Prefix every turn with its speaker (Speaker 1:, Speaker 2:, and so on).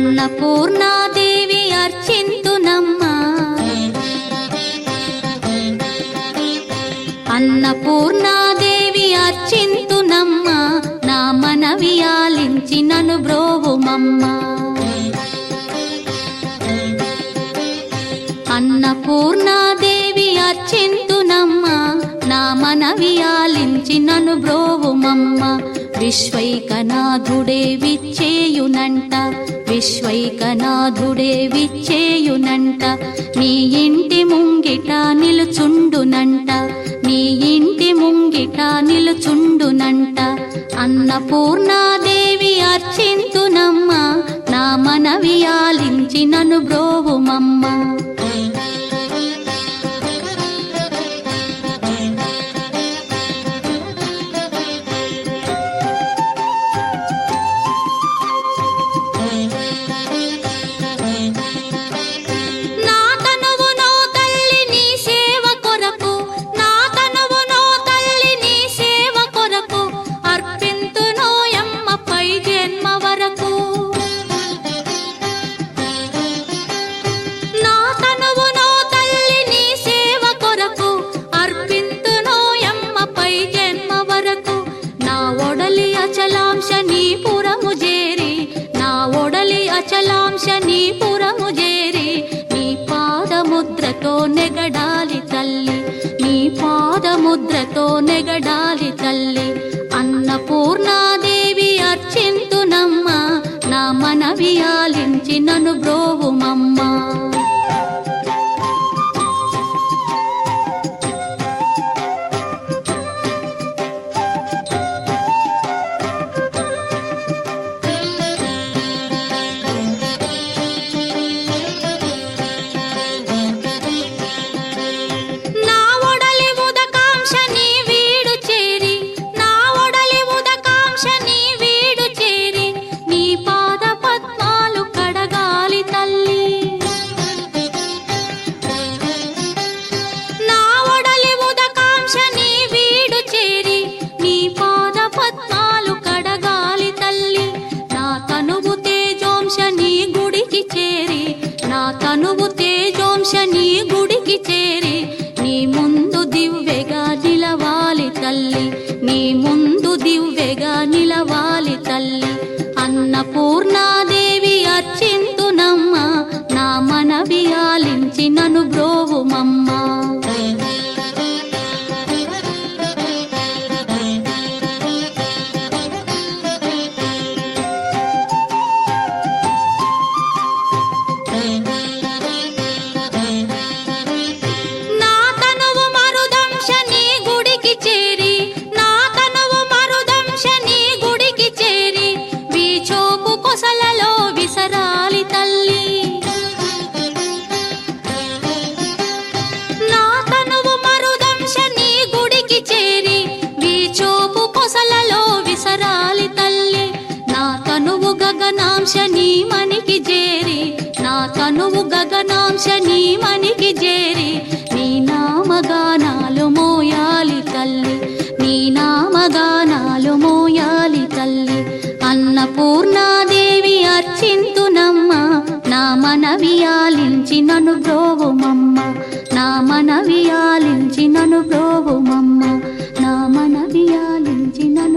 Speaker 1: అన్నపూర్ణాదేవి అర్చింతునమ్మా అన్నపూర్ణాదేవి అర్చింతునమ్మా నా మనవి ఆలించి నన్ను బ్రోవుమమ్మా అన్నపూర్ణాదేవి అర్చింతునమ్మా నా మనవి ఆలించి నన్ను బ్రోవుమమ్మా విశ్వైకనాథుడే విచ్చేయునంట విశ్వైకనాథుడే విచ్చేయునంట నీ ఇంటి ముంగిట నిలుచుండునంట నీ ఇంటి ముంగిట నిలుచుండునంట అన్నపూర్ణాదేవి అర్చింతునమ్మా నా మనవి ఆలించి నన్ను బ్రోవుమమ్మా అచలాంశ నీ పురము చేరి నీ పాదముద్రతో నెగడాలి తల్లి నీ పాదముద్రతో నెగడాలి తల్లి అన్నపూర్ణాదేవి అర్చింతునమ్మా నా మనవి ఆలించి నన్ను బ్రోవుమమ్మా తనువు తేజోంశ నీ గుడికి చేరి నీ ముందు దివ్వెగా నిలవాలి తల్లి నీ ముందు దివ్వెగా నిలవాలి తల్లి అన్నపూర్ణాదేవి అర్చింతునమ్మా నా మనవి ఆలించి నన్ను బ్రోవుమమ్మా గగనాంశ నీ మనికి చేరి నా తనువు గగనాంశ నీ మనికి చేరి నీ నామగానాలు మోయాలి తల్లి నీ నామగానాలు మోయాలి తల్లి అన్నపూర్ణాదేవి అర్చింతునమ్మా నా మనవి ఆలించి నన్ను బ్రోవుమమ్మా నా మనవి ఆలించి నన్ను బ్రోవుమమ్మా నా మనవి ఆలించి నన్ను